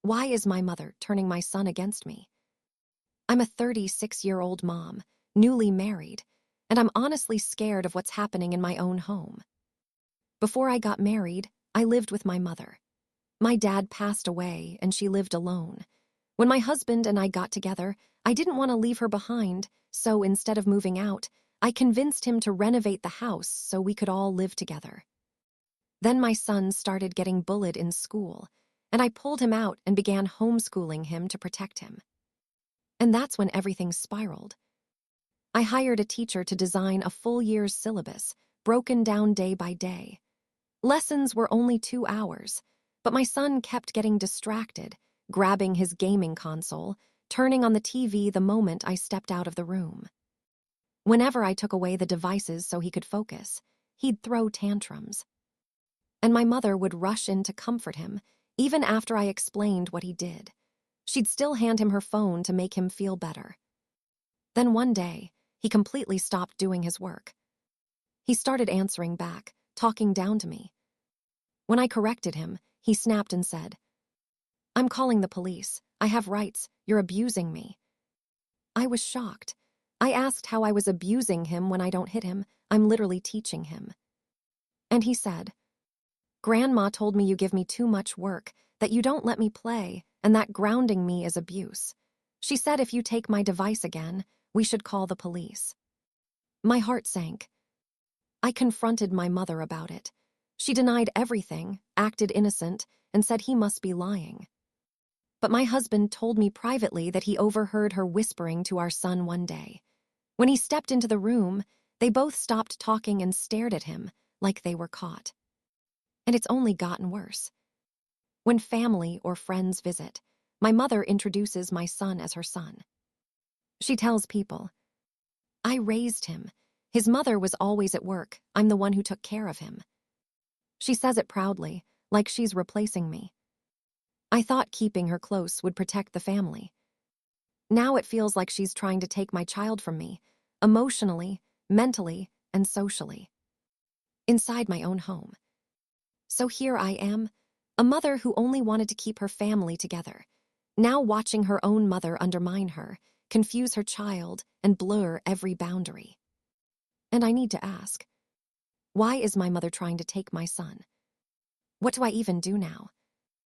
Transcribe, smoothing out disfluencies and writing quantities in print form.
Why is my mother turning my son against me? I'm a 36-year-old mom, newly married, and I'm honestly scared of what's happening in my own home. Before I got married, I lived with my mother. My dad passed away, and she lived alone. When my husband and I got together, I didn't want to leave her behind, so instead of moving out, I convinced him to renovate the house so we could all live together. Then my son started getting bullied in school, and I pulled him out and began homeschooling him to protect him. And that's when everything spiraled. I hired a teacher to design a full year's syllabus, broken down day by day. Lessons were only 2 hours, but my son kept getting distracted, grabbing his gaming console, turning on the TV the moment I stepped out of the room. Whenever I took away the devices so he could focus, he'd throw tantrums. And my mother would rush in to comfort him, even after I explained what he did. She'd still hand him her phone to make him feel better. Then one day, he completely stopped doing his work. He started answering back, talking down to me. When I corrected him, he snapped and said, "I'm calling the police. I have rights. You're abusing me." I was shocked. I asked how I was abusing him when I don't hit him. I'm literally teaching him. And he said, "Grandma told me you give me too much work, that you don't let me play, and that grounding me is abuse. She said if you take my device again, we should call the police." My heart sank. I confronted my mother about it. She denied everything, acted innocent, and said he must be lying. But my husband told me privately that he overheard her whispering to our son one day. When he stepped into the room, they both stopped talking and stared at him like they were caught. And it's only gotten worse. When family or friends visit, my mother introduces my son as her son. She tells people, "I raised him. His mother was always at work. I'm the one who took care of him." She says it proudly, like she's replacing me. I thought keeping her close would protect the family. Now it feels like she's trying to take my child from me, emotionally, mentally, and socially. Inside my own home. So here I am, a mother who only wanted to keep her family together, now watching her own mother undermine her, confuse her child, and blur every boundary. And I need to ask, why is my mother trying to take my son? What do I even do now?